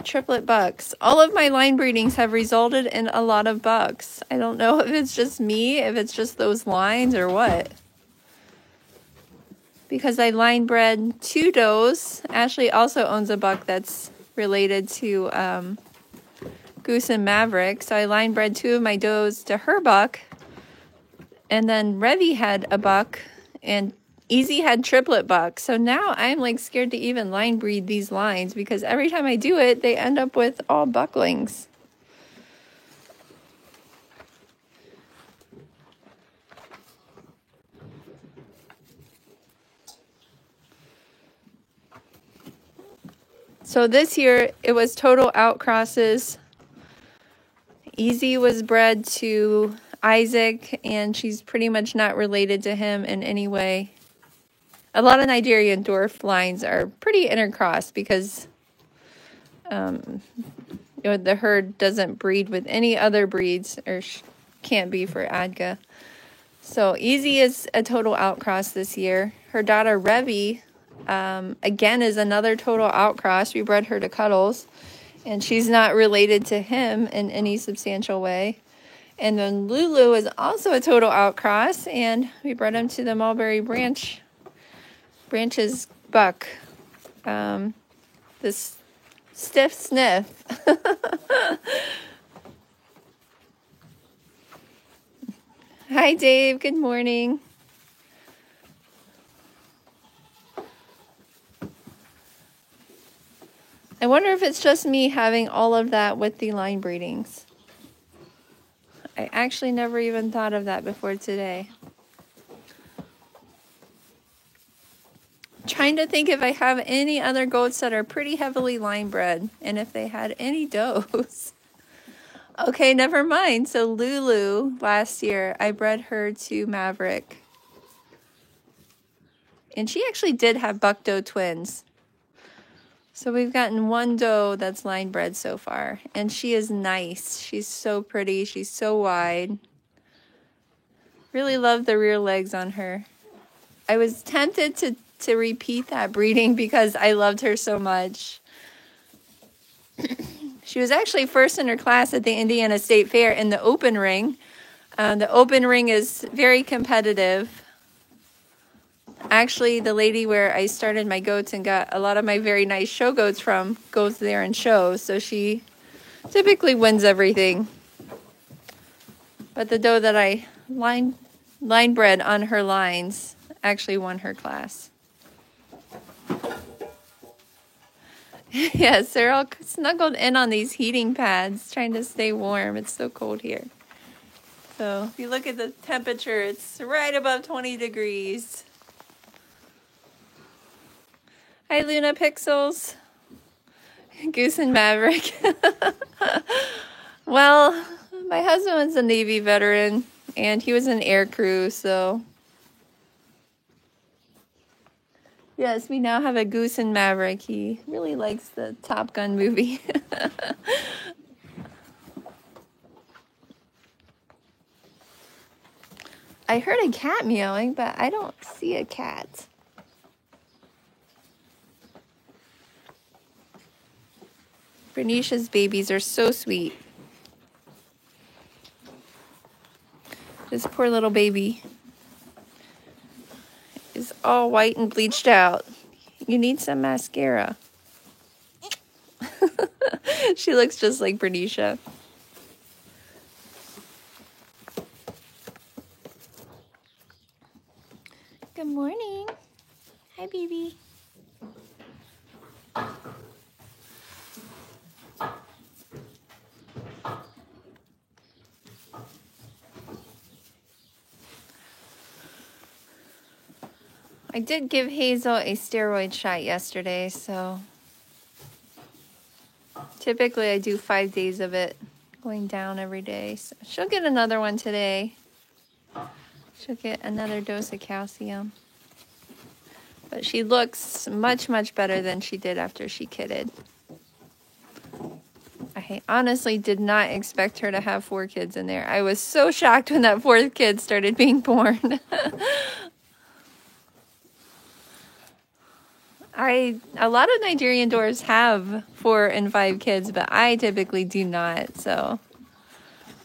triplet bucks. All of my line breedings have resulted in a lot of bucks. I don't know if it's just me, if it's just those lines or what. Because I line bred 2 does. Ashley also owns a buck that's related to Goose and Maverick. So I line bred 2 of my does to her buck. And then Revy had a buck and Easy had triplet bucks. So now I'm like scared to even line breed these lines because every time I do it, they end up with all bucklings. So this year, it was total outcrosses. Easy was bred to Isaac, and she's pretty much not related to him in any way. A lot of Nigerian dwarf lines are pretty intercrossed because the herd doesn't breed with any other breeds, or can't be for Adga. So Easy is a total outcross this year. Her daughter Revy, again, is another total outcross. We bred her to Cuddles, and she's not related to him in any substantial way. And then Lulu is also a total outcross, and we bred him to the Mulberry Branches buck. This stiff sniff. Hi, Dave. Good morning. I wonder if it's just me having all of that with the line breedings. I actually never even thought of that before today. Trying trying to think if I have any other goats that are pretty heavily line bred and if they had any does. Okay, never mind. So Lulu, last year, I bred her to Maverick. And she actually did have buck doe twins. So we've gotten one doe that's line bred so far. And she is nice. She's so pretty. She's so wide. Really love the rear legs on her. I was tempted to repeat that breeding because I loved her so much. She was actually first in her class at the Indiana State Fair in the open ring. The open ring is very competitive. Actually, the lady where I started my goats and got a lot of my very nice show goats from goes there and shows. So she typically wins everything. But the doe that I line bred on her lines actually won her class. Yes, they're all snuggled in on these heating pads, trying to stay warm. It's so cold here. So if you look at the temperature, it's right above 20 degrees. Hi, Luna Pixels. Goose and Maverick. Well, my husband was a Navy veteran, and he was in air crew, so... Yes, we now have a Goose and Maverick. He really likes the Top Gun movie. I heard a cat meowing, but I don't see a cat. Bernicia's babies are so sweet. This poor little baby is all white and bleached out. You need some mascara. She looks just like Bernicia. Good morning. Hi, baby. I did give Hazel a steroid shot yesterday, so typically I do 5 days of it, going down every day. So she'll get another one today. She'll get another dose of calcium. But she looks much, much better than she did after she kidded. I honestly did not expect her to have 4 kids in there. I was so shocked when that 4th kid started being born. A lot of Nigerian dwarves have 4 and 5 kids, but I typically do not. So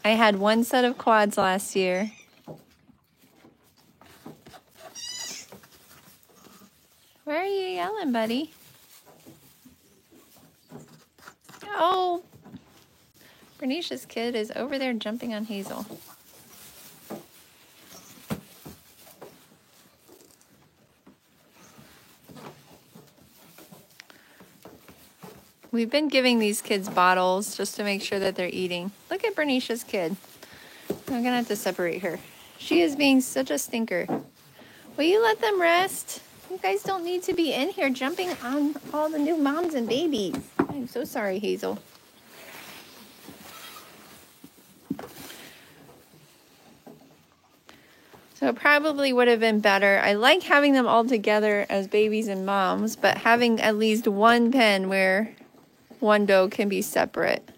I had 1 set of quads last year. Where are you yelling, buddy? Oh, Bernicia's kid is over there jumping on Hazel. We've been giving these kids bottles just to make sure that they're eating. Look at Bernicia's kid. I'm gonna have to separate her. She is being such a stinker. Will you let them rest? You guys don't need to be in here jumping on all the new moms and babies. I'm so sorry, Hazel. So it probably would have been better. I like having them all together as babies and moms, but having at least one pen where one doe can be separate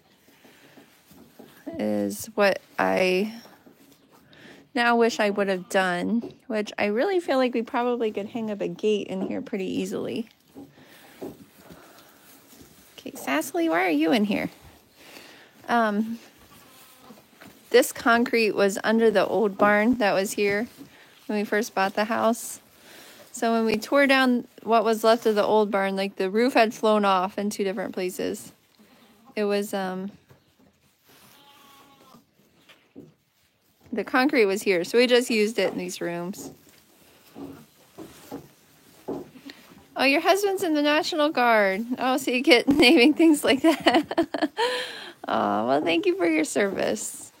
is what I now wish I would have done, which I really feel like we probably could hang up a gate in here pretty easily. Okay, Sassily, why are you in here? This concrete was under the old barn that was here when we first bought the house. So when we tore down what was left of the old barn, like the roof had flown off in 2 different places. It was, the concrete was here, so we just used it in these rooms. Oh, your husband's in the National Guard. Oh, so you get naming things like that. Oh, well, thank you for your service.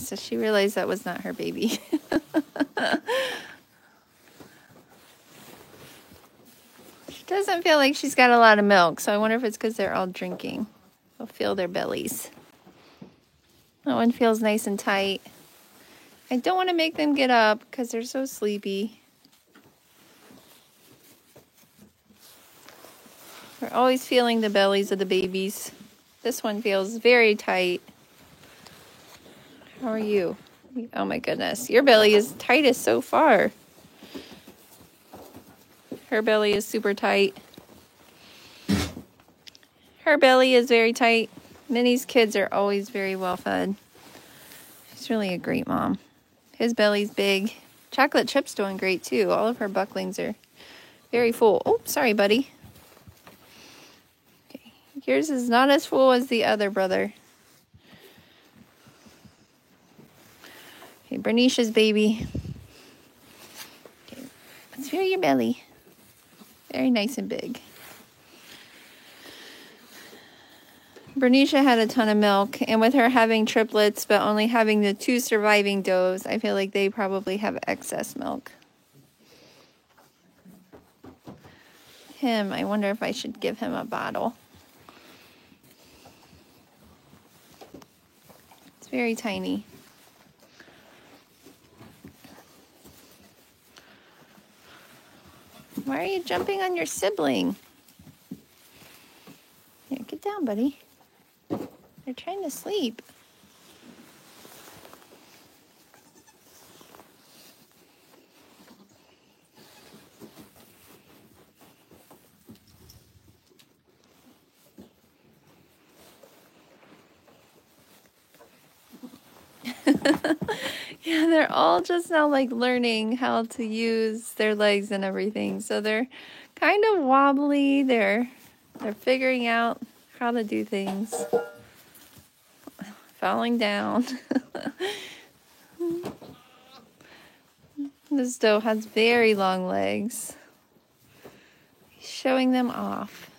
So she realized that was not her baby. She doesn't feel like she's got a lot of milk, so I wonder if it's because they're all drinking. They'll feel their bellies. That one feels nice and tight. I don't want to make them get up because they're so sleepy. We're always feeling the bellies of the babies. This one feels very tight. How are you? Oh my goodness. Your belly is tightest so far. Her belly is super tight. Her belly is very tight. Minnie's kids are always very well fed. She's really a great mom. His belly's big. Chocolate Chip's doing great too. All of her bucklings are very full. Oh, sorry, buddy. Okay. Yours is not as full as the other brother. Okay, Bernice's baby. Okay, let's feel your belly. Very nice and big. Bernicia had a ton of milk, and with her having triplets but only having the 2 surviving does, I feel like they probably have excess milk. Him, I wonder if I should give him a bottle. It's very tiny. Why are you jumping on your sibling? Here, get down, buddy. They're trying to sleep. Yeah, they're all just now like learning how to use their legs and everything. So they're kind of wobbly. They're figuring out how to do things. Falling down. This doe has very long legs. He's showing them off.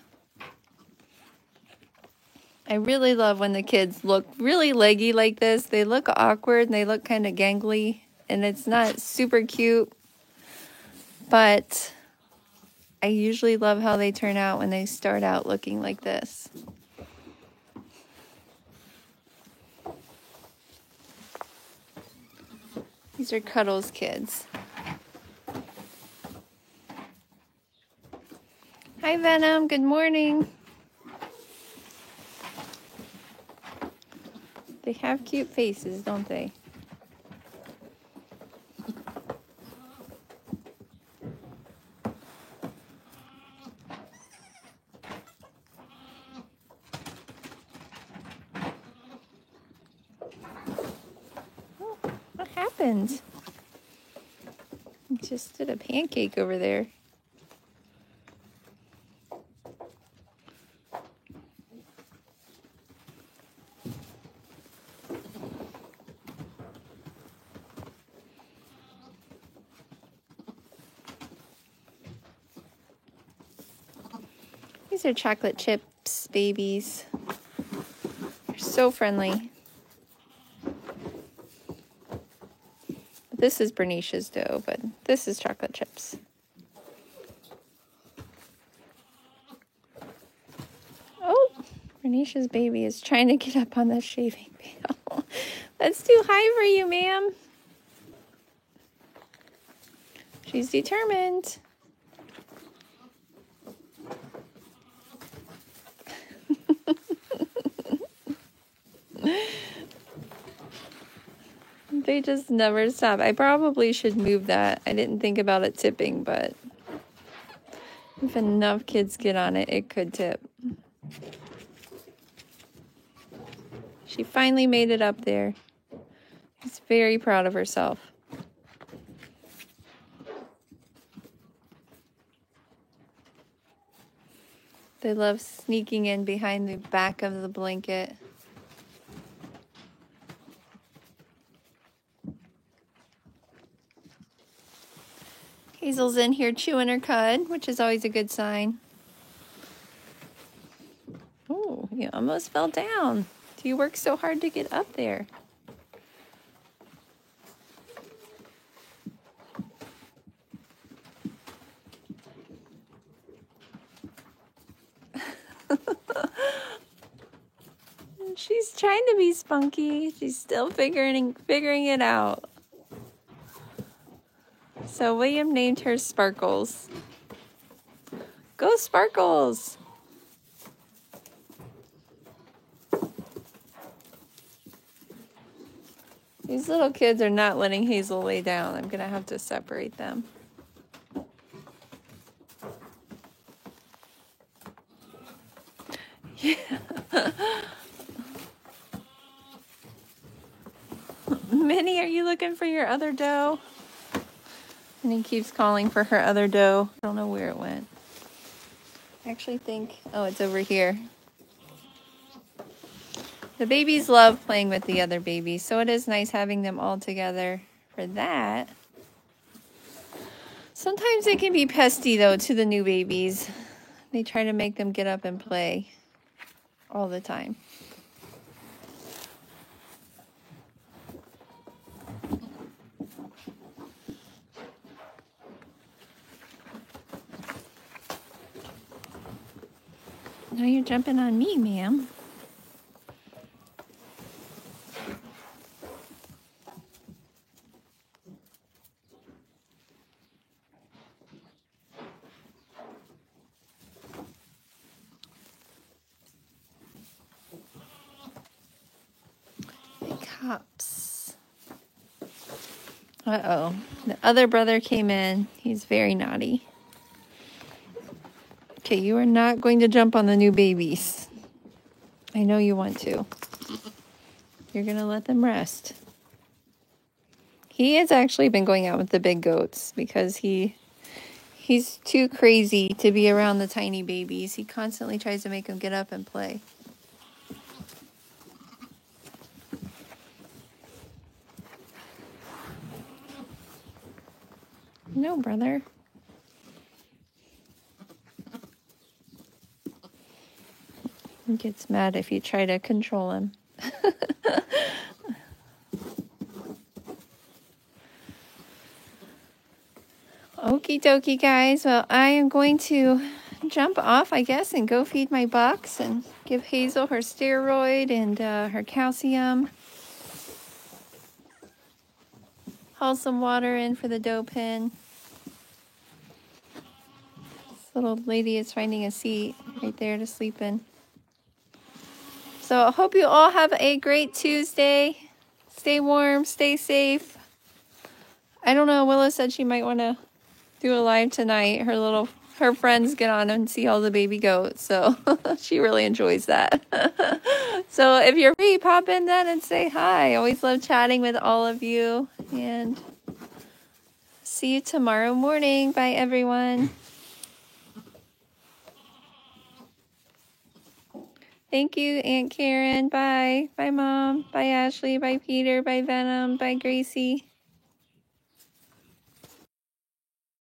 I really love when the kids look really leggy like this. They look awkward and they look kind of gangly, and it's not super cute, but I usually love how they turn out when they start out looking like this. These are Cuddles' kids. Hi, Venom. Good morning. They have cute faces, don't they? Oh, what happened? I just did a pancake over there. These are Chocolate Chip's babies. They're so friendly. This is Bernicia's doe, but this is Chocolate Chip's. Oh, Bernicia's baby is trying to get up on the shaving pail. That's too high for you, ma'am. She's determined. They just never stop. I probably should move that. I didn't think about it tipping, but if enough kids get on it, it could tip. She finally made it up there. She's very proud of herself. They love sneaking in behind the back of the blanket. Hazel's in here chewing her cud, which is always a good sign. Oh, you almost fell down. Do you work so hard to get up there? She's trying to be spunky. She's still figuring it out. So William named her Sparkles. Go Sparkles! These little kids are not letting Hazel lay down. I'm gonna have to separate them. Yeah. Minnie, are you looking for your other doe? And he keeps calling for her other doe. I don't know where it went. I actually think, oh, it's over here. The babies love playing with the other babies, so it is nice having them all together for that. Sometimes it can be pesty, though, to the new babies. They try to make them get up and play all the time. Now you're jumping on me, ma'am. The cops. Uh-oh. The other brother came in. He's very naughty. Okay, you are not going to jump on the new babies. I know you want to. You're going to let them rest. He has actually been going out with the big goats because he's too crazy to be around the tiny babies. He constantly tries to make them get up and play. No, brother. He gets mad if you try to control him. Okie dokie, guys. Well, I am going to jump off, I guess, and go feed my bucks and give Hazel her steroid and her calcium. Haul some water in for the doe pen. This little lady is finding a seat right there to sleep in. So I hope you all have a great Tuesday. Stay warm, stay safe. I don't know, Willow said she might want to do a live tonight. Her friends get on and see all the baby goats, so she really enjoys that. So if you're free, pop in then and say hi. I always love chatting with all of you, and see you tomorrow morning. Bye, everyone. Thank you, Aunt Karen. Bye. Bye, Mom. Bye, Ashley. Bye, Peter. Bye, Venom. Bye, Gracie.